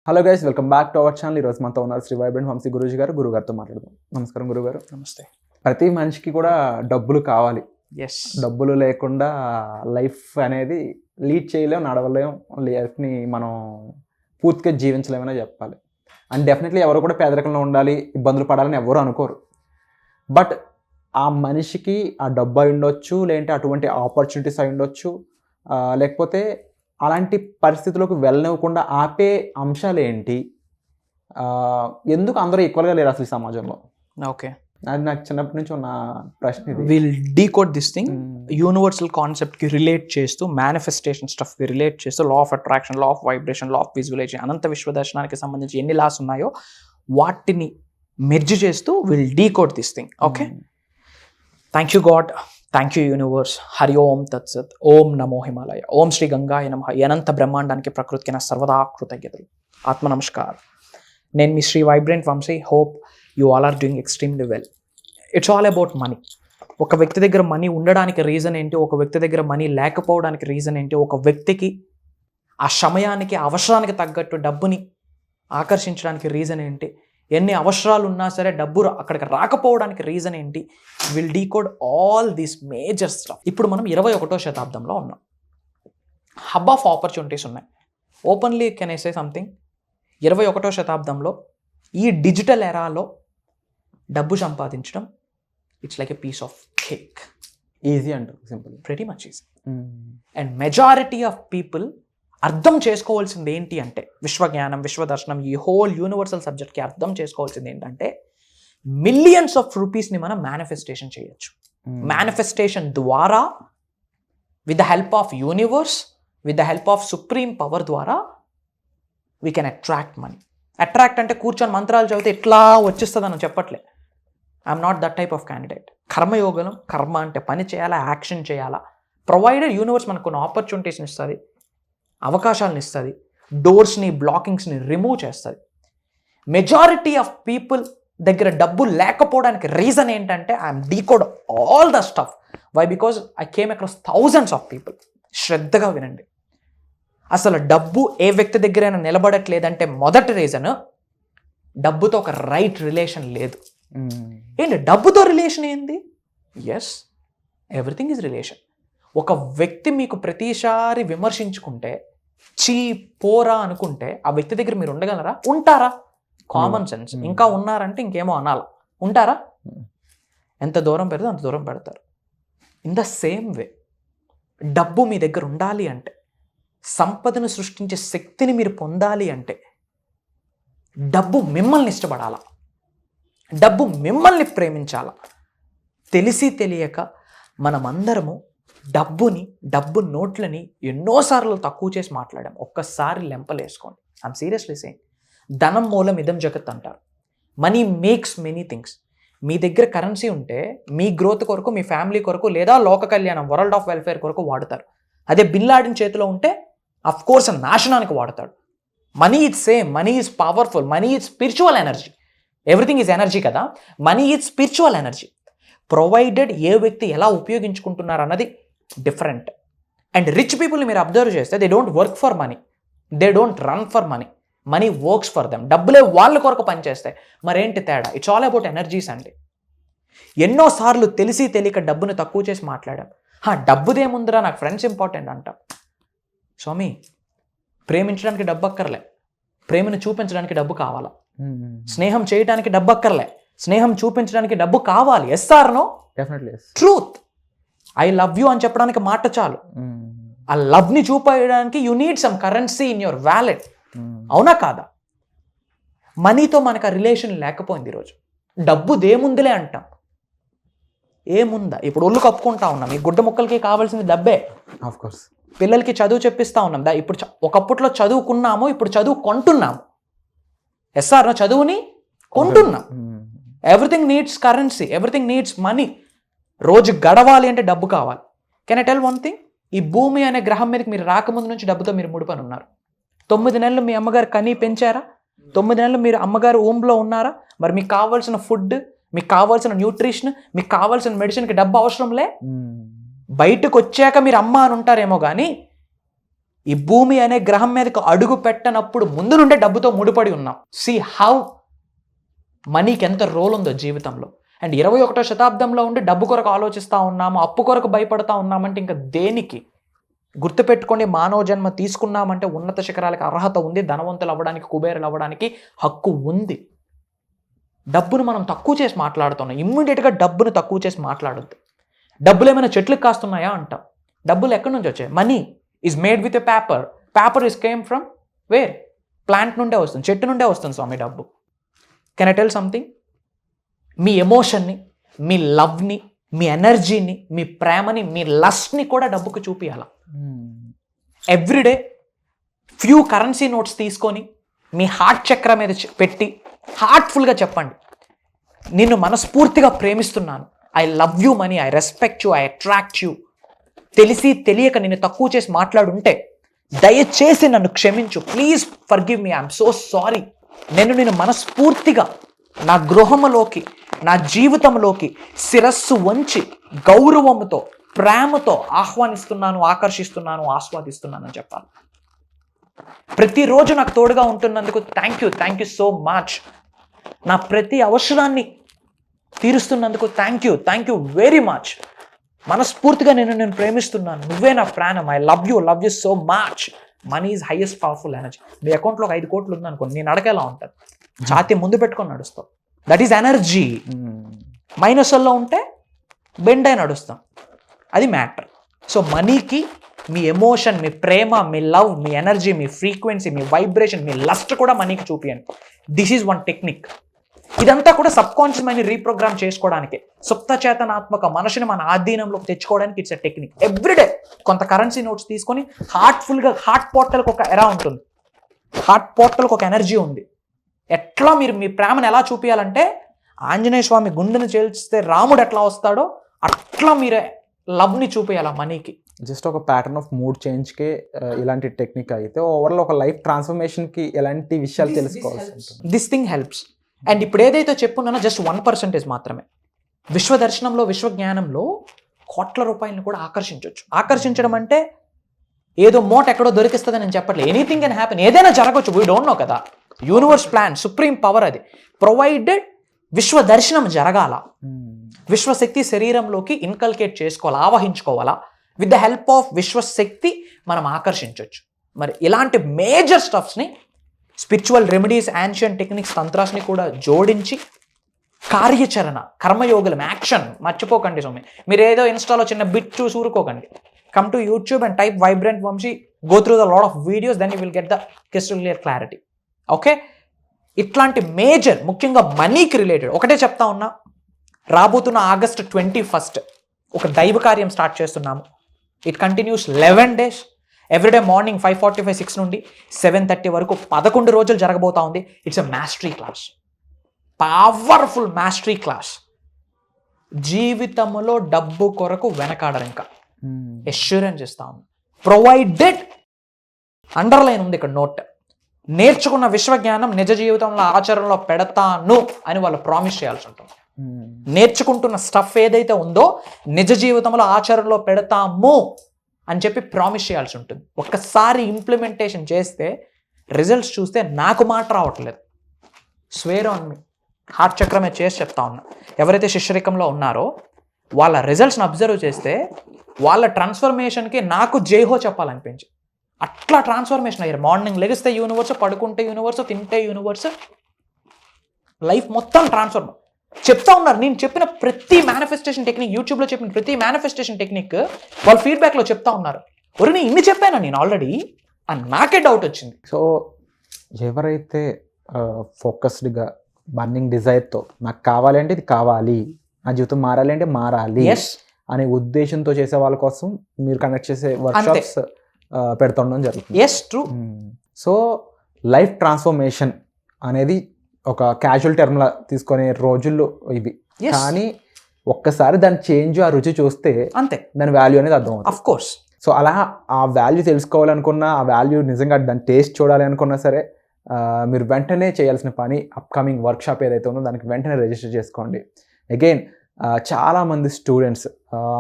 Hello guys, welcome back to our channel. ఈరోజు మనతో ఉన్నారు శ్రీ వైబ్రెంట్ వంశీ గురూజీ గారు. గురుగారితో మాట్లాడదాం. నమస్కారం గురుగారు. నమస్తే. ప్రతి మనిషికి కూడా డబ్బులు కావాలి. ఎస్. డబ్బులు లేకుండా లైఫ్ అనేది లీడ్ చేయలేం, నడవలేం, లైఫ్ని మనం పూర్తిగా జీవించలేమనే చెప్పాలి. అండ్ డెఫినెట్లీ ఎవరు కూడా పేదరికంలో ఉండాలి, ఇబ్బందులు పడాలని ఎవరు అనుకోరు. బట్ ఆ మనిషికి ఆ డబ్బు అయి ఉండొచ్చు, లేదంటే అటువంటి ఆపర్చునిటీస్ అయి ఉండొచ్చు, లేకపోతే అలాంటి పరిస్థితులకు వెళ్ళనివ్వకుండా ఆపే అంశాలు ఏంటి? ఎందుకు అందరూ ఈక్వల్గా లేరు అసలు ఈ సమాజంలో? ఓకే, అది నాకు చిన్నప్పటి నుంచి ఉన్న ప్రశ్న ఇది. Will decode this thing universal కాన్సెప్ట్కి రిలేట్ చేస్తూ, మేనిఫెస్టేషన్ స్టఫ్కి రిలేట్ చేస్తూ, law of attraction, law of vibration, law of visualization, అనంత విశ్వదర్శనానికి సంబంధించి ఎన్ని లాస్ ఉన్నాయో వాటిని మెర్జ్ చేస్తూ will decode this thing. Okay, thank you God, thank you universe, Hari Om తత్సత్, ఓం నమో హిమాలయ, ఓం శ్రీ గంగాయ నమః. అనంత బ్రహ్మాండానికి ప్రకృతికి నా సర్వదా కృతజ్ఞతలు. ఆత్మ నమస్కారం. నేను మీ Shri vibrant Vamsi. Hope you all are doing extremely well. It's all about money. ఒక వ్యక్తి దగ్గర మనీ ఉండడానికి రీజన్ ఏంటి, ఒక వ్యక్తి దగ్గర మనీ లేకపోవడానికి రీజన్ ఏంటి, ఒక వ్యక్తికి ఆ సమయానికి అవసరానికి తగ్గట్టు డబ్బుని ఆకర్షించడానికి రీజన్ ఏంటి, ఎన్ని అవసరాలు ఉన్నా సరే డబ్బు అక్కడికి రాకపోవడానికి రీజన్ ఏంటి, will decode all these major stuff. ఇప్పుడు మనం 21వ శతాబ్దంలో ఉన్నాం. హబ్ ఆఫ్ ఆపర్చునిటీస్ ఉన్నాయి. Openly can I say something, 21వ శతాబ్దంలో ఈ డిజిటల్ ఎరాలో డబ్బు సంపాదించడం it's like a piece of cake. Easy అంటారు, simple, pretty much easy. And majority of people అర్థం చేసుకోవాల్సింది ఏంటి అంటే, విశ్వజ్ఞానం, విశ్వదర్శనం, ఈ హోల్ యూనివర్సల్ సబ్జెక్ట్కి అర్థం చేసుకోవాల్సింది ఏంటంటే, మిలియన్స్ ఆఫ్ రూపీస్ని మనం మేనిఫెస్టేషన్ చేయొచ్చు. మేనిఫెస్టేషన్ ద్వారా, with the help of universe, with the help of supreme power ద్వారా we can attract money. Attract అంటే కూర్చొని మంత్రాలు చదివితే ఎట్లా వచ్చేస్తుంది అని చెప్పట్లే. I'm not that type of candidate. కర్మయోగం, కర్మ అంటే పని చేయాలా, యాక్షన్ చేయాలా. ప్రొవైడెడ్ యూనివర్స్ మనకు కొన్ని ఆపర్చునిటీస్ని ఇస్తుంది, అవకాశాలను ఇస్తుంది, డోర్స్ని, బ్లాకింగ్స్ని రిమూవ్ చేస్తుంది. మెజారిటీ ఆఫ్ పీపుల్ దగ్గర డబ్బు లేకపోవడానికి రీజన్ ఏంటంటే, I'm decode all the stuff. Why? Because I came across thousands of people. శ్రద్ధగా వినండి. అసలు డబ్బు ఏ వ్యక్తి దగ్గరైనా నిలబడట్లేదంటే మొదటి రీజన్, డబ్బుతో ఒక రైట్ రిలేషన్ లేదు. ఏంటి డబ్బుతో రిలేషన్ ఏంది? Yes, everything is relation. ఒక వ్యక్తి మీకు ప్రతిసారి విమర్శించుకుంటే, చీ పోరా అనుకుంటే, ఆ వ్యక్తి దగ్గర మీరు ఉండగలరా? ఉంటారా? Common sense. ఇంకా ఉన్నారంటే ఇంకేమో అనాలా. ఉంటారా? ఎంత దూరం పెడితే అంత దూరం పెడతారు. ఇన్ ద సేమ్ వే డబ్బు మీ దగ్గర ఉండాలి అంటే, సంపదను సృష్టించే శక్తిని మీరు పొందాలి అంటే, డబ్బు మిమ్మల్ని ఇష్టపడాలా, డబ్బు మిమ్మల్ని ప్రేమించాలా. తెలిసి తెలియక మనమందరము డబ్బు నోట్లని ఎన్నోసార్లు తక్కువ చేసి మాట్లాడాం. ఒక్కసారి లెంపలేసుకోండి. I'm seriously saying. ధనం మూలం ఇదం జగత్ అంటారు. Money makes many things. మీ దగ్గర కరెన్సీ ఉంటే మీ గ్రోత్ కొరకు, మీ ఫ్యామిలీ కొరకు, లేదా లోక కళ్యాణం, వరల్డ్ ఆఫ్ వెల్ఫేర్ కొరకు వాడతారు. అదే బిన్ లాడెన్ చేతిలో ఉంటే అఫ్ కోర్స్ నాశనానికి వాడతాడు. Money is same. Money is powerful. Money is spiritual energy. Everything is energy కదా. Money is spiritual energy. Provided ఏ వ్యక్తి ఎలా ఉపయోగించుకుంటున్నారు అన్నది డిఫరెంట్. అండ్ రిచ్ పీపుల్ని మీరు అబ్జర్వ్ చేస్తే, they don't work for money, they don't run for money, money works for them. డబ్బులే వాళ్ళ కొరకు పనిచేస్తాయి. మరేంటి తేడా? ఇట్స్ ఆల్ అబౌట్ ఎనర్జీస్ అండి. ఎన్నోసార్లు తెలిసి తెలియక డబ్బుని తక్కువ చేసి మాట్లాడాం. డబ్బుదేముందిరా, నాకు ఫ్రెండ్స్ ఇంపార్టెంట్ అంటాం. స్వామి, ప్రేమించడానికి డబ్బు అక్కర్లే, ప్రేమను చూపించడానికి డబ్బు కావాలా. స్నేహం చేయడానికి డబ్బు అక్కర్లే, స్నేహం చూపించడానికి డబ్బు కావాలి. Yes or no? Definitely truth. I love you అని చెప్పడానికి మాట చాలు. ఆ లవ్ని చూపించడానికి you need some currency in your wallet. అవునా కాదా? మనీతో మనకు ఆ రిలేషన్ లేకపోయింది. ఈరోజు డబ్బు దేముందిలే అంటాం. ఏముందా? ఇప్పుడు ఒళ్ళు కప్పుకుంటా ఉన్నాం. ఈ గుడ్డ ముక్కలకి కావాల్సింది డబ్బే. Of course. పిల్లలకి చదువు చెప్పిస్తా ఉన్నాం. ఇప్పుడు ఒకప్పట్లో చదువుకున్నాము, ఇప్పుడు చదువు కొంటున్నాము. ఎస్ఆర్ చదువుని కొంటున్నాం. Everything needs currency, everything needs money. రోజు గడవాలి అంటే డబ్బు కావాలి. Can I tell one thing? ఈ భూమి అనే గ్రహం మీదకి మీరు రాకముందు నుంచి డబ్బుతో మీరు ముడిపని ఉన్నారు. 9 నెలలు మీ అమ్మగారు కనీ పెంచారా? 9 నెలలు మీరు అమ్మగారు ఊంలో ఉన్నారా? మరి మీకు కావాల్సిన ఫుడ్, మీకు కావాల్సిన న్యూట్రిషన్, మీకు కావాల్సిన మెడిసిన్కి డబ్బు అవసరంలే. బయటకు వచ్చాక మీరు అమ్మ అని ఉంటారేమో కానీ ఈ భూమి అనే గ్రహం మీదకి అడుగు పెట్టనప్పుడు ముందు నుండే డబ్బుతో ముడిపడి ఉన్నాం. సీ హౌ మనీకి ఎంత రోల్ ఉందో జీవితంలో. అండ్ 21వ శతాబ్దంలో ఉండి డబ్బు కొరకు ఆలోచిస్తూ ఉన్నాము, అప్పు కొరకు భయపడతా ఉన్నామంటే ఇంకా దేనికి? గుర్తుపెట్టుకోండి, మానవ జన్మ తీసుకున్నామంటే ఉన్నత శిఖరాలకు అర్హత ఉంది, ధనవంతులు అవ్వడానికి, కుబేరులు అవ్వడానికి హక్కు ఉంది. డబ్బును మనం తక్కువ చేసి మాట్లాడుతున్నాం. ఇమ్మీడియట్గా డబ్బును తక్కువ చేసి మాట్లాడొద్దు. డబ్బులు ఏమైనా చెట్లకు కాస్తున్నాయా అంటాం. డబ్బులు ఎక్కడి నుంచి వచ్చాయి? Money is made with a paper. Paper is came from where? Plant నుండే వస్తుంది, చెట్టు నుండే వస్తుంది స్వామి డబ్బు. Can I tell something? మీ ఎమోషన్ని, మీ లవ్ని, మీ ఎనర్జీని, మీ ప్రేమని, మీ లస్ట్ని కూడా డబ్బుకి చూపియాల. ఎవ్రీడే ఫ్యూ కరెన్సీ నోట్స్ తీసుకొని మీ హార్ట్ చక్ర మీద పెట్టి హార్ట్ఫుల్గా చెప్పండి, నిన్ను మనస్ఫూర్తిగా ప్రేమిస్తున్నాను, I love you money, I respect you, I attract you. తెలిసి తెలియక నిన్ను తక్కువ చేసి మాట్లాడుంటే దయచేసి నన్ను క్షమించు, please forgive me, I'm so sorry. నేను మనస్ఫూర్తిగా నా గృహంలోకి, నా జీవితంలోకి శిరస్సు వంచి గౌరవంతో, ప్రేమతో ఆహ్వానిస్తున్నాను, ఆకర్షిస్తున్నాను, ఆస్వాదిస్తున్నాను అని చెప్పాలి. ప్రతిరోజు నాకు తోడుగా ఉంటున్నందుకు థ్యాంక్ యూ సో మచ్. నా ప్రతి అవసరాన్ని తీరుస్తున్నందుకు థ్యాంక్ యూ వెరీ మచ్. మనస్ఫూర్తిగా నేను ప్రేమిస్తున్నాను, నువ్వే నా ప్రాణం, I love you so much. Money is highest powerful energy. మీ అకౌంట్లో ఒక 5 కోట్లు ఉందనుకోండి, నేను అడగేలా ఉంటుంది, ఛాతీ ముందు పెట్టుకొని నడుస్తాం. That is energy. మైనస్లో ఉంటే బెండ్ అయి నడుస్తాం, అది మ్యాటర్. సో మనీకి మీ ఎమోషన్, మీ ప్రేమ, మీ లవ్, మీ ఎనర్జీ, మీ ఫ్రీక్వెన్సీ, మీ వైబ్రేషన్, మీ లస్ట్ కూడా మనీకి చూపియండి. This is one technique. ఇదంతా కూడా సబ్ కాన్షియస్ మైండ్ రీప్రోగ్రామ్ చేసుకోవడానికి, సుప్త చేతనాత్మక మనసుని మన ఆధీనంలోకి తెచ్చుకోవడానికి ఇట్స్ ఎ టెక్నిక్. ఎవ్రీడే కొంత కరెన్సీ నోట్స్ తీసుకొని హార్ట్ఫుల్గా, హార్ట్ పోర్టల్కి ఒక ఎరా ఉంటుంది, హార్ట్ పోర్టల్కి ఒక ఎనర్జీ ఉంది. ఎట్లా మీరు మీ ప్రేమను ఎలా చూపించాలంటే, ఆంజనేయ స్వామి గుండెను చేల్చితే రాముడు ఎట్లా వస్తాడో అట్లా మీరే లవ్ని చూపించాలి మనీకి. జస్ట్ ఒక ప్యాటర్న్ ఆఫ్ మూడ్ చేంజ్కే ఇలాంటి టెక్నిక్ అయితే ఓవరాల్ ఒక లైఫ్ ట్రాన్స్ఫర్మేషన్కి ఎలాంటి విషయాలు తెలుసుకోవాల్సి ఉంటుంది. This thing helps. అండ్ ఇప్పుడు ఏదైతే చెప్పున్నానో జస్ట్ 1% మాత్రమే. విశ్వదర్శనంలో, విశ్వజ్ఞానంలో కోట్ల రూపాయలను కూడా ఆకర్షించవచ్చు. ఆకర్షించడం అంటే ఏదో మోట్ ఎక్కడో దొరికిస్తుందని నేను చెప్పట్లేదు. ఎనీథింగ్ కెన్ హ్యాపెన్, ఏదైనా జరగవచ్చు. వీ డోంట్ నో కదా. యూనివర్స్ ప్లాన్, సుప్రీం పవర్ అది. ప్రొవైడెడ్ విశ్వ దర్శనం జరగాల, విశ్వశక్తి శరీరంలోకి ఇన్కల్కేట్ చేసుకోవాలా, ఆవహించుకోవాలా. విత్ ద హెల్ప్ ఆఫ్ విశ్వశక్తి మనం ఆకర్షించవచ్చు. మరి ఇలాంటి మేజర్ స్టఫ్స్ని, స్పిరిచువల్ రెమెడీస్, యాన్షియన్ టెక్నిక్స్, తంత్రాస్ని కూడా జోడించి కార్యాచరణ, కర్మయోగులం, యాక్షన్ మర్చిపోకండి స్వామి. మీరు ఏదో ఇన్స్టాలో చిన్న బిట్ చూసి ఊరుకోకండి. Come to YouTube and type vibrant Vamshi, go through the lot of videos, then you will get the crystal clear clarity. Okay, ఇట్లాంటి మేజర్, ముఖ్యంగా మనీకి రిలేటెడ్ ఒకటే చెప్తా ఉన్నా. రాబోతున్న August 21 ఒక దైవ కార్యం స్టార్ట్ చేస్తున్నాము. It continues 11 days. Everyday morning 5:45, 6 నుండి 7:30 వరకు 11 రోజులు జరగబోతా ఉంది. It's a mastery class, powerful mastery class. జీవితంలో డబ్బు కొరకు వెనకాడరు, ఇంకా ఎష్యూరెన్స్ ఇస్తా ఉంది. ప్రొవైడెడ్, అండర్లైన్ ఉంది ఇక్కడ నోట్. నేర్చుకున్న విశ్వజ్ఞానం నిజ జీవితంలో ఆచరణలో పెడతాను అని వాళ్ళు ప్రామిస్ చేయాల్సి ఉంటుంది. నేర్చుకుంటున్న స్టఫ్ ఏదైతే ఉందో నిజ జీవితంలో ఆచరణలో పెడతాము అని చెప్పి ప్రామిస్ చేయాల్సి ఉంటుంది. ఒక్కసారి ఇంప్లిమెంటేషన్ చేస్తే రిజల్ట్స్ చూస్తే నాకు మాట రావట్లేదు. స్వేర్ ఆన్ మీ, హార్ట్ చక్రమే చేసి చెప్తా ఉన్నా. ఎవరైతే శిష్యరికంలో ఉన్నారో వాళ్ళ రిజల్ట్స్ని అబ్జర్వ్ చేస్తే వాళ్ళ ట్రాన్స్ఫర్మేషన్కి నాకు జైహో చెప్పాలనిపించి అట్లా ట్రాన్స్ఫర్మేషన్ అయ్యారు. మార్నింగ్ లెగిస్తే యూనివర్స్, పడుకుంటే యూనివర్స్, తింటే యూనివర్స్, లైఫ్ మొత్తం ట్రాన్స్ఫర్ చెప్తా ఉన్నారు. నేను చెప్పిన ప్రతి మేనిఫెస్టేషన్ టెక్నిక్, యూట్యూబ్లో చెప్పిన ప్రతి మేనిఫెస్టేషన్ టెక్నిక్ వాళ్ళ ఫీడ్బ్యాక్లో చెప్తా ఉన్నారు. ఒరే నేను ఇన్ని చెప్పాను నేను ఆల్రెడీ అని నాకే డౌట్ వచ్చింది. సో ఎవరైతే ఫోకస్డ్గా, బర్నింగ్ డిజైర్తో నాకు కావాలి అంటే ఇది కావాలి, నా జీవితం మారాలి అంటే మారాలి అనే ఉద్దేశంతో చేసే వాళ్ళ కోసం మీరు కండక్ట్ చేసే వర్క్షాప్స్ పెడుతుండడం జరుగుతుంది. Yes, true. So life transformation అనేది ఒక క్యాజువల్ టర్మ్లా తీసుకునే రోజుల్లో ఇవి. కానీ ఒక్కసారి దాని చేంజ్, ఆ రుచి చూస్తే అంతే దాని వాల్యూ అనేది అర్థం అవుతుంది. Of course. సో అలా ఆ వాల్యూ తెలుసుకోవాలనుకున్నా, ఆ వాల్యూ నిజంగా దాని టేస్ట్ చూడాలి అనుకున్నా సరే మీరు వెంటనే చేయాల్సిన పని అప్కమింగ్ వర్క్షాప్ ఏదైతే ఉందో దానికి వెంటనే రిజిస్టర్ చేసుకోండి. అగైన్ చాలామంది స్టూడెంట్స్,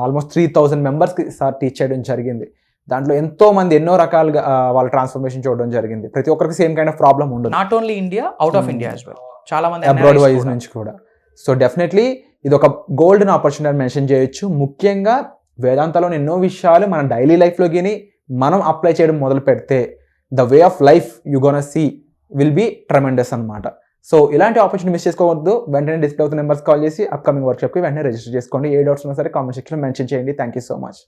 ఆల్మోస్ట్ 3000 మెంబర్స్కి సార్ టీచ్ చేయడం జరిగింది. దాంట్లో ఎంతో మంది ఎన్నో రకాలుగా వాళ్ళ ట్రాన్స్ఫర్మేషన్ చూడడం జరిగింది. ప్రతి ఒక్కరికి సేమ్ కైండ్ ఆఫ్ ప్రాబ్లం ఉండదు, not only India, out of India as well, చాలా మంది అబ్రాడ్ NRIs వైజ్ కూడా. నుంచి కూడా. సో డెఫినెట్లీ ఇది ఒక గోల్డెన్ ఆపర్చునిటీ మెన్షన్ చేయొచ్చు. ముఖ్యంగా వేదాంతలోని ఎన్నో విషయాలు మన డైలీ లైఫ్లోకి మనం అప్లై చేయడం మొదలు పెడితే the way of life you gonna see will be tremendous అనమాట. సో ఇలాంటి ఆపర్చునిటీ మిస్ చేసుకోవద్దు. వెంటనే డిస్ప్లే అవుతున్న నెంబర్స్ కాల్ చేసి అప్కమింగ్ వర్క్షాప్కి వెంటనే రిజిస్టర్ చేసుకోండి. ఏ డౌట్స్ ఉన్నా సరే కామెంట్ సెక్షన్లో మెన్షన్ చేయండి. Thank you so much.